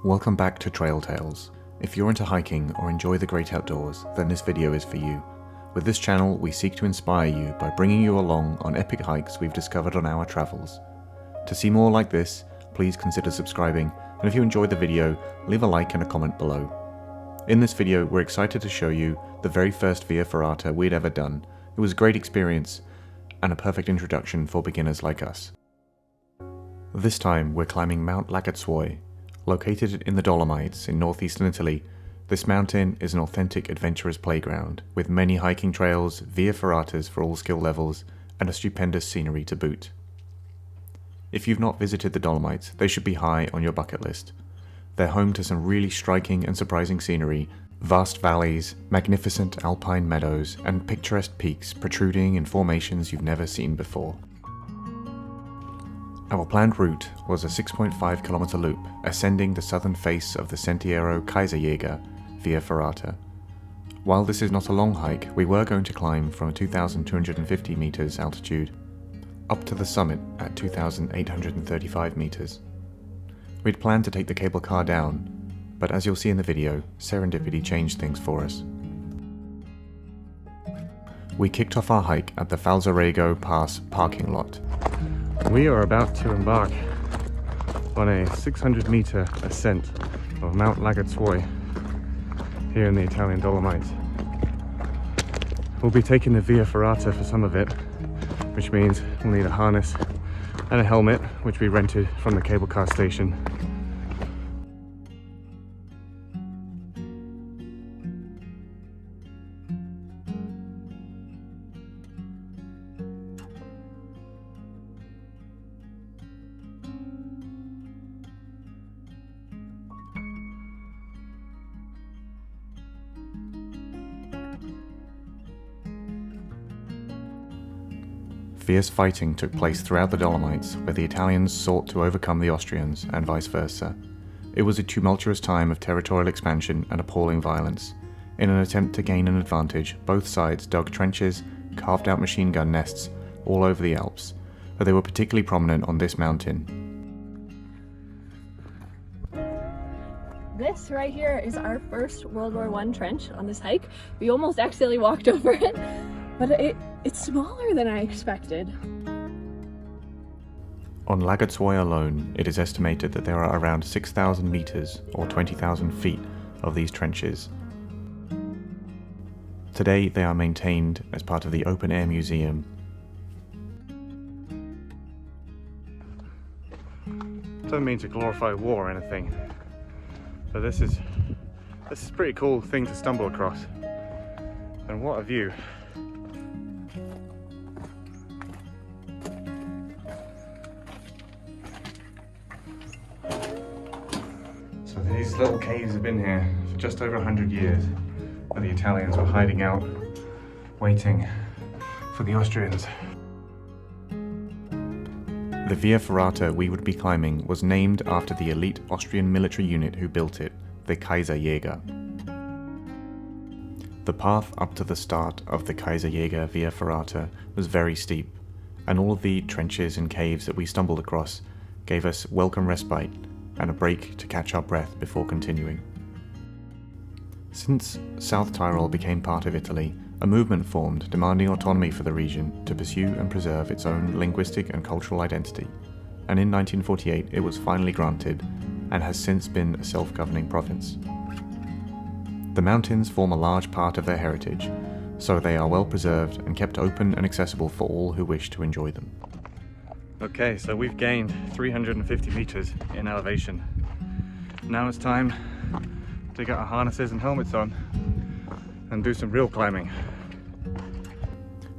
Welcome back to Trail Tales. If you're into hiking or enjoy the great outdoors, then this video is for you. With this channel, we seek to inspire you by bringing you along on epic hikes we've discovered on our travels. To see more like this, please consider subscribing, and if you enjoyed the video, leave a like and a comment below. In this video, we're excited to show you the very first Via Ferrata we'd ever done. It was a great experience and a perfect introduction for beginners like us. This time, we're climbing Mount Lagazuoi. Located in the Dolomites in northeastern Italy, this mountain is an authentic adventurous playground with many hiking trails, via ferratas for all skill levels, and a stupendous scenery to boot. If you've not visited the Dolomites, they should be high on your bucket list. They're home to some really striking and surprising scenery, vast valleys, magnificent alpine meadows, and picturesque peaks protruding in formations you've never seen before. Our planned route was a 6.5 kilometer loop ascending the southern face of the Sentiero Kaiserjäger via Ferrata. While this is not a long hike, we were going to climb from 2,250 meters altitude up to the summit at 2,835 meters. We'd planned to take the cable car down, but as you'll see in the video, serendipity changed things for us. We kicked off our hike at the Falzarego Pass parking lot. We are about to embark on a 600 meter ascent of Mount Lagazuoi here in the Italian Dolomites. We'll be taking the Via Ferrata for some of it, which means we'll need a harness and a helmet, which we rented from the cable car station. Fierce fighting took place throughout the Dolomites, where the Italians sought to overcome the Austrians and vice versa. It was a tumultuous time of territorial expansion and appalling violence. In an attempt to gain an advantage, both sides dug trenches, carved out machine gun nests all over the Alps, but they were particularly prominent on this mountain. This right here is our first World War I trench on this hike. We almost accidentally walked over it, but it's smaller than I expected. On Lagazuoi alone, it is estimated that there are around 6,000 meters or 20,000 feet of these trenches. Today they are maintained as part of the Open Air Museum. Don't mean to glorify war or anything, but this is a pretty cool thing to stumble across. And what a view. So these little caves have been here for just over 100 years, where the Italians were hiding out, waiting for the Austrians. The Via Ferrata we would be climbing was named after the elite Austrian military unit who built it, the Kaiserjäger. The path up to the start of the Kaiserjäger Via Ferrata was very steep, and all of the trenches and caves that we stumbled across gave us welcome respite and a break to catch our breath before continuing. Since South Tyrol became part of Italy, a movement formed demanding autonomy for the region to pursue and preserve its own linguistic and cultural identity, and in 1948 it was finally granted and has since been a self-governing province. The mountains form a large part of their heritage, so they are well preserved and kept open and accessible for all who wish to enjoy them. Okay, so we've gained 350 meters in elevation. Now it's time to get our harnesses and helmets on and do some real climbing.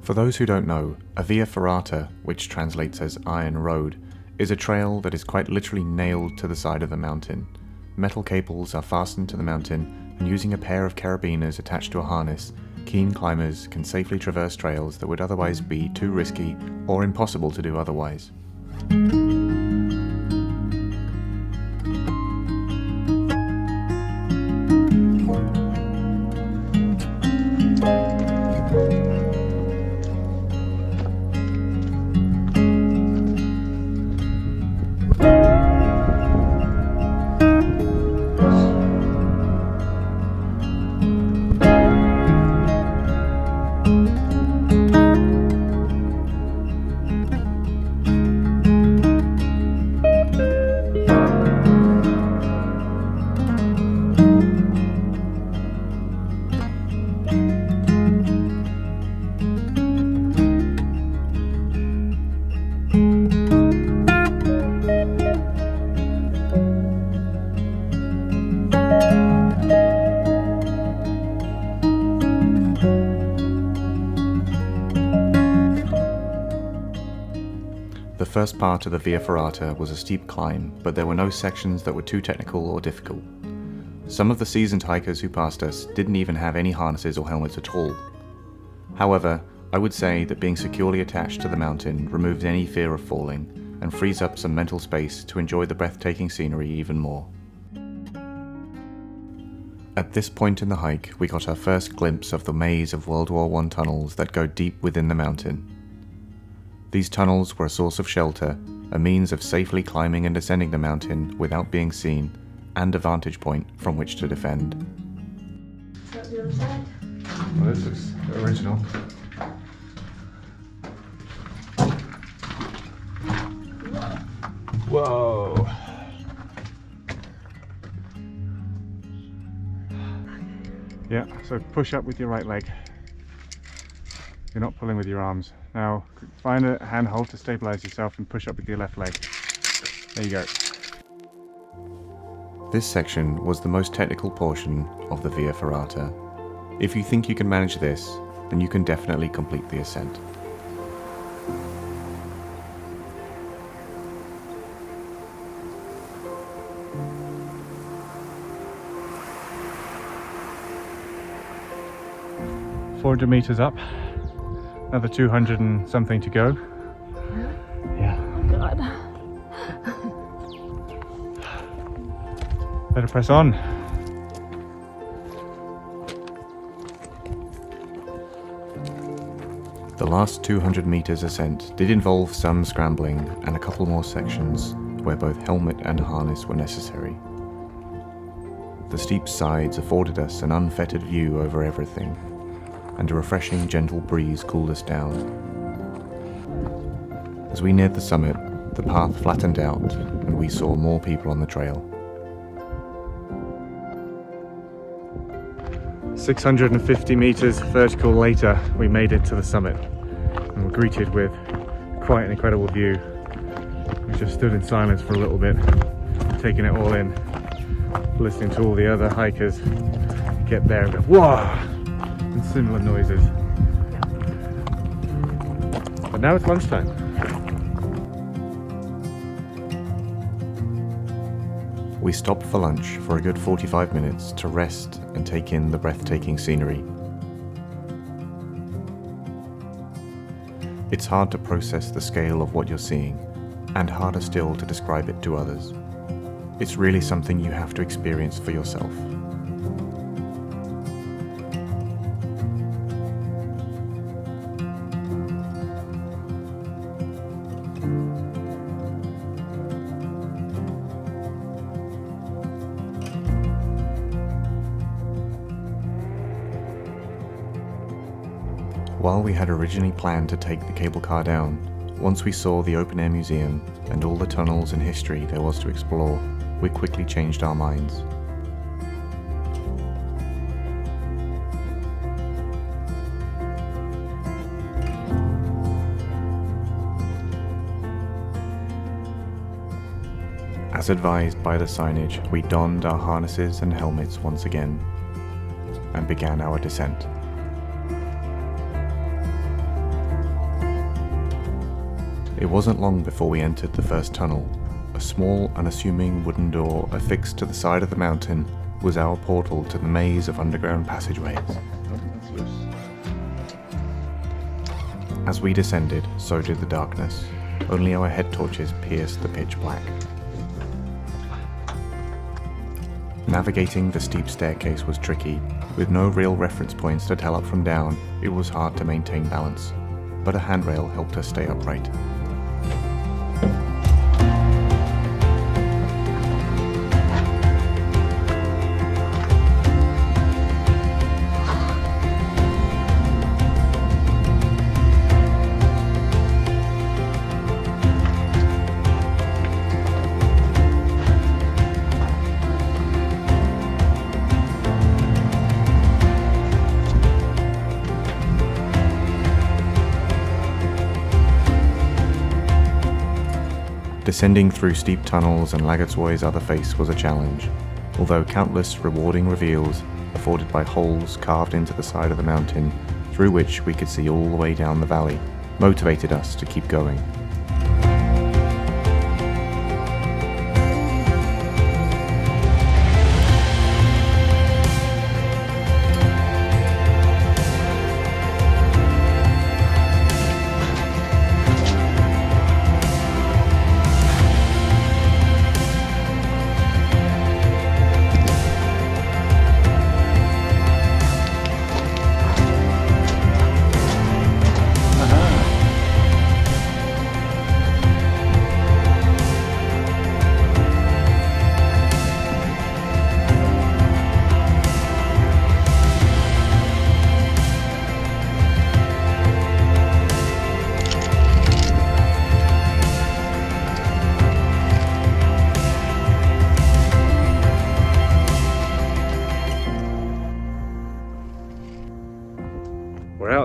For those who don't know, a Via Ferrata, which translates as Iron Road, is a trail that is quite literally nailed to the side of the mountain. Metal cables are fastened to the mountain, and using a pair of carabiners attached to a harness, keen climbers can safely traverse trails that would otherwise be too risky or impossible to do otherwise. first part of the Via Ferrata was a steep climb, but there were no sections that were too technical or difficult. Some of the seasoned hikers who passed us didn't even have any harnesses or helmets at all. However, I would say that being securely attached to the mountain removes any fear of falling and frees up some mental space to enjoy the breathtaking scenery even more. At this point in the hike, we got our first glimpse of the maze of World War I tunnels that go deep within the mountain. These tunnels were a source of shelter, a means of safely climbing and descending the mountain without being seen, and a vantage point from which to defend. So the other side. Well, this is original. Whoa! Yeah, so push up with your right leg. You're not pulling with your arms. Now find a handhold to stabilize yourself and push up with your left leg. There you go. This section was the most technical portion of the Via Ferrata. If you think you can manage this, then you can definitely complete the ascent. Really? 400 meters up. Another 200 and something to go. Yeah. Oh God. Better press on. The last 200 meters ascent did involve some scrambling and a couple more sections where both helmet and harness were necessary. The steep sides afforded us an unfettered view over everything, and a refreshing gentle breeze cooled us down. As we neared the summit, the path flattened out and we saw more people on the trail. 650 meters vertical later, we made it to the summit and were greeted with quite an incredible view. We just stood in silence for a little bit, taking it all in, listening to all the other hikers get there and go, whoa! And similar noises. But now it's lunchtime. We stopped for lunch for a good 45 minutes to rest and take in the breathtaking scenery. It's hard to process the scale of what you're seeing, and harder still to describe it to others. It's really something you have to experience for yourself. While we had originally planned to take the cable car down, once we saw the open-air museum and all the tunnels and history there was to explore, we quickly changed our minds. As advised by the signage, we donned our harnesses and helmets once again and began our descent. It wasn't long before we entered the first tunnel. A small, unassuming wooden door affixed to the side of the mountain was our portal to the maze of underground passageways. As we descended, so did the darkness. Only our head torches pierced the pitch black. Navigating the steep staircase was tricky. With no real reference points to tell up from down, it was hard to maintain balance, but a handrail helped us stay upright. Descending through steep tunnels and Lagazuoi's other face was a challenge, although countless rewarding reveals afforded by holes carved into the side of the mountain through which we could see all the way down the valley motivated us to keep going.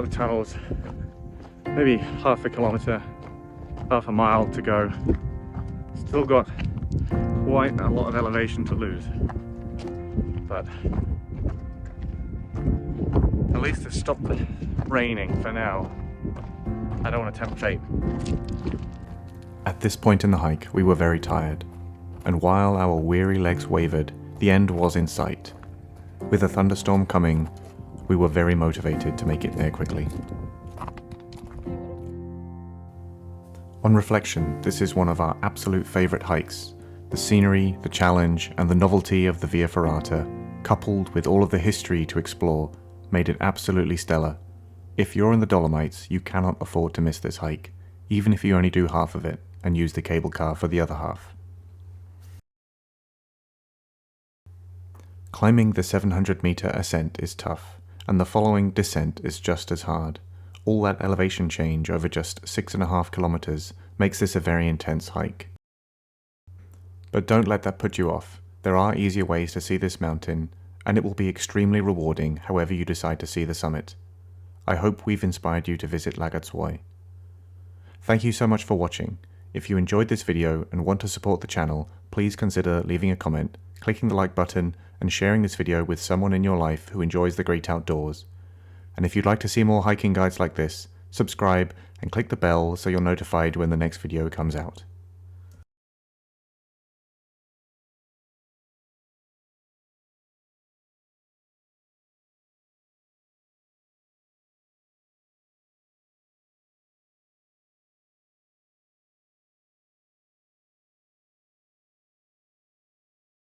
out the tunnels, maybe half a kilometer, half a mile to go. Still got quite a lot of elevation to lose, but at least it's stopped raining for now. I don't want to tempt fate. At this point in the hike, we were very tired, and while our weary legs wavered, the end was in sight. With a thunderstorm coming, we were very motivated to make it there quickly. On reflection, this is one of our absolute favourite hikes. The scenery, the challenge, and the novelty of the Via Ferrata, coupled with all of the history to explore, made it absolutely stellar. If you're in the Dolomites, you cannot afford to miss this hike, even if you only do half of it and use the cable car for the other half. Climbing the 700-metre ascent is tough, and the following descent is just as hard. All that elevation change over just 6.5 kilometers makes this a very intense hike. But don't let that put you off. There are easier ways to see this mountain, and it will be extremely rewarding however you decide to see the summit. I hope we've inspired you to visit Lagazuoi. Thank you so much for watching. If you enjoyed this video and want to support the channel, please consider leaving a comment, clicking the like button, and sharing this video with someone in your life who enjoys the great outdoors. And if you'd like to see more hiking guides like this, subscribe and click the bell so you're notified when the next video comes out.